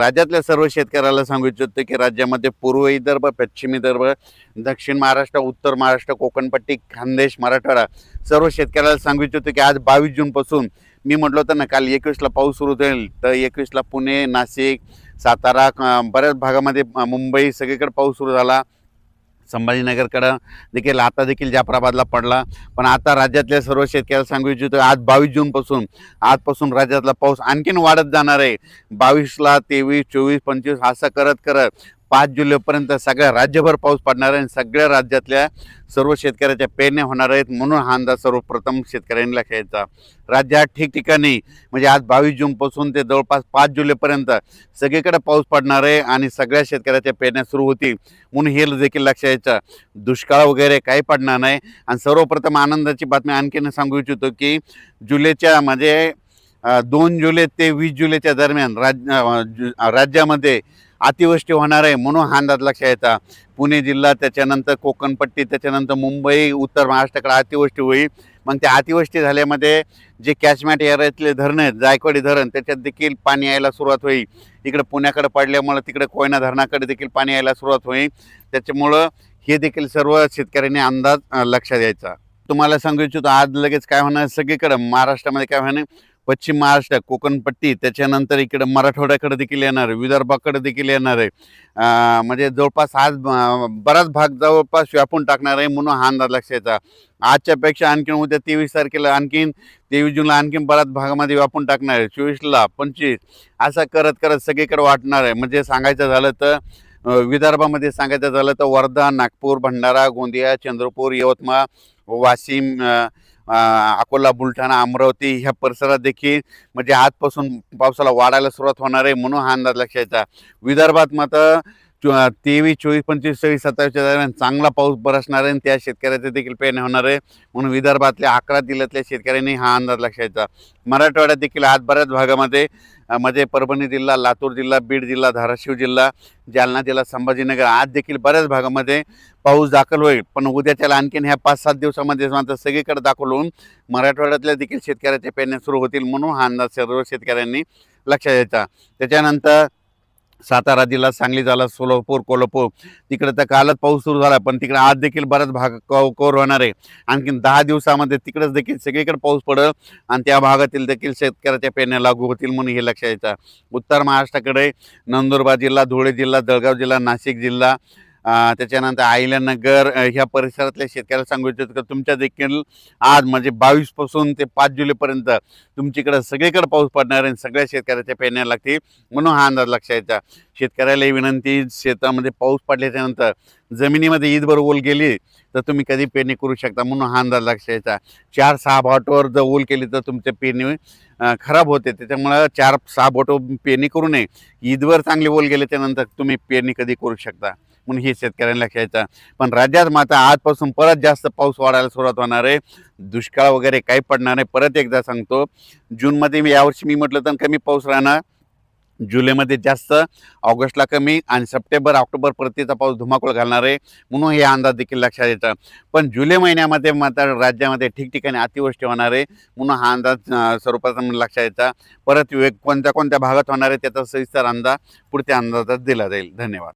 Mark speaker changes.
Speaker 1: राज्यातल्या सर्व शेतकऱ्याला सांगू इच्छितो की राज्यामध्ये पूर्व विदर्भ, पश्चिम विदर्भ, दक्षिण महाराष्ट्र, उत्तर महाराष्ट्र, कोकणपट्टी, खानदेश, मराठवाडा सर्व शेतकऱ्याला सांगू इच्छितो की आज 22 जूनपासून मी म्हटलं होतं ना, काल 21ला पाऊस सुरू होईल, तर 21ला पुणे, नाशिक, सातारा, बऱ्याच भागामध्ये मुंबई सगळीकडे पाऊस सुरू झाला. संभाजीनगरकडं देखील आता देखील जाफराबादला पडला. पण आता राज्यातल्या सर्व शेतकऱ्याला सांगू इच्छितो आज 22 जूनपासून आजपासून राज्यातला पाऊस आणखीन वाढत जाणार आहे. 22ला 23, 24, 25 असं करत करत 5 जुलैपर्यंत सगळ्या राज्यभर पाऊस पडणार आहे. सगळ्या राज्यातल्या सर्व शेतकऱ्याच्या पेरण्या होणार आहेत. म्हणून हा अंदाज सर्वप्रथम शेतकऱ्यांनी लक्षात घ्यायचा. राज्यात ठिकठिकाणी म्हणजे आज 22 जूनपासून ते जवळपास 5 जुलैपर्यंत सगळीकडे पाऊस पडणार आहे आणि सगळ्या शेतकऱ्याच्या पेरण्या सुरू होतील. म्हणून हे देखील लक्षात घ्यायचं. दुष्काळ वगैरे काही पडणार नाही. आणि सर्वप्रथम आनंदाची बातमी आणखीन सांगू इच्छितो की जुलैच्या म्हणजे 2 जुलै ते 20 जुलैच्या दरम्यान राज्यामध्ये अतिवृष्टी होणार आहे. म्हणून हा अंदाज लक्षात घ्यायचा. पुणे जिल्हा, त्याच्यानंतर कोकणपट्टी, त्याच्यानंतर मुंबई, उत्तर महाराष्ट्राकडे अतिवृष्टी होईल. मग त्या अतिवृष्टी झाल्यामध्ये जे कॅचमेंट एरियातले धरणं आहेत, जायकवाडी धरण, त्याच्यात देखील पाणी यायला सुरुवात होईल. इकडे पुण्याकडे पडल्यामुळं तिकडे कोयना धरणाकडे देखील पाणी यायला सुरुवात होईल. त्याच्यामुळं हे देखील सर्व शेतकऱ्यांनी अंदाज लक्षात द्यायचा. तुम्हाला सांगू इच्छितो आज लगेच काय होणार सगळीकडं महाराष्ट्रामध्ये काय होणार, पश्चिम महाराष्ट्र, कोकणपट्टी, त्याच्यानंतर इकडे मराठवाड्याकडे देखील येणार आहे, विदर्भाकडे देखील येणार आहे. म्हणजे जवळपास आज बराच भाग जवळपास व्यापून टाकणार आहे. म्हणून हा अंदाज लक्षात घ्यायचा. आजच्यापेक्षा आणखीन उद्या 23 तारखेला आणखीन 23 जूनला आणखीन बऱ्याच भागामध्ये व्यापून टाकणार आहे. 24ला 25 असं करत करत सगळीकडे वाटणार आहे. म्हणजे सांगायचं झालं तर विदर्भामध्ये सांगायचं झालं तर वर्धा, नागपूर, भंडारा, गोंदिया, चंद्रपूर, यवतमाळ, वाशिम, अकोला, बुलढाणा, अमरावती ह्या परिसरात देखील म्हणजे आजपासून पावसाला वाढायला सुरुवात होणार आहे. म्हणून हा अंदाज लक्षात घ्यायचा. विदर्भात मात्र 23, 24, 25, 26, 27च्या दरम्यान चांगला पाऊस बरसणार आहे. त्या शेतकऱ्याचे देखील पेरणी होणार आहे. म्हणून विदर्भातल्या 11 जिल्ह्यातल्या शेतकऱ्यांनी हा अंदाज लक्षात घ्यायचा. मराठवाड्यात देखील आज बऱ्याच भागामध्ये म्हणजे परभणी जिल्हा, लातूर जिल्हा, बीड जिल्हा, धाराशिव जिल्हा, जालना जिल्हा, संभाजीनगर आज देखील बऱ्याच भागामध्ये पाऊस दाखल होईल. पण उद्याच्याला आणखीन ह्या 5-7 दिवसामध्ये मात्र सगळीकडे दाखल होऊन मराठवाड्यातल्या देखील शेतकऱ्याच्या पेरण्या सुरू होतील. म्हणून हा अंदाज सर्व शेतकऱ्यांनी लक्षात घ्यायचा. त्याच्यानंतर सातारा जिल्हा, सांगली झाला, सोलापूर, कोल्हापूर तिकडे तर कालच पाऊस सुरू झाला. पण तिकडे आज देखील बराच भाग कव्हर होणार आहे. आणखीन 10 दिवसामध्ये तिकडेच देखील सगळीकडे पाऊस पडेल आणि त्या भागातील देखील शेतकऱ्याच्या पेरण्या लागू होतील. म्हणून हे लक्षात घ्यायचं. उत्तर महाराष्ट्राकडे नंदुरबार जिल्हा, धुळे जिल्हा, जळगाव जिल्हा, नाशिक जिल्हा, त्याच्यानंतर अहिल्यानगर ह्या परिसरातल्या शेतकऱ्याला सांगू इच्छितो की तुमच्या देखील आज म्हणजे 22 पासून ते 5 जुलैपर्यंत तुमच्याकडे सगळीकडे पाऊस पडणार आहे. सगळ्या शेतकऱ्याच्या पेरण्या लागतील. म्हणून हा अंदाज लक्षात घ्यायचा. शेतकऱ्याला विनंती, शेतामध्ये पाऊस पडल्याच्या नंतर जमिनीमध्ये ईदभर ओल गेली तर तुम्ही कधी पेरणी करू शकता. म्हणून हा अंदाज लक्षात घ्यायचा. 4-6 बोटावर जर ओल केली तर तुमच्या पेरणी खराब होते. त्याच्यामुळं 4-6 बोटं पेरणी करू नये. ईदवर चांगली ओल गेल्याच्या नंतर तुम्ही पेरणी कधी करू शकता. म्हणून हे शेतकऱ्यांना लक्षात घ्यायचं. पण राज्यात मात्र आजपासून परत जास्त पाऊस वाढायला सुरुवात होणार आहे. दुष्काळ वगैरे काही पडणार नाही. परत एकदा सांगतो, जूनमध्ये यावर्षी मी म्हटलं तर कमी पाऊस राहणार, जुलैमध्ये जास्त, ऑगस्टला कमी आणि सप्टेंबर, ऑक्टोबर परतीचा पाऊस धुमाकूळ घालणार आहे. म्हणून हे अंदाज देखील लक्षात येतात. पण जुलै महिन्यामध्ये मात्र राज्यामध्ये ठिकठिकाणी अतिवृष्टी होणार आहे. म्हणून हा अंदाज सर्वप्रथम लक्षात येतात. परत कोणत्या कोणत्या भागात होणार आहे त्याचा सविस्तर अंदाज पुढच्या अंदाजात दिला जाईल. धन्यवाद.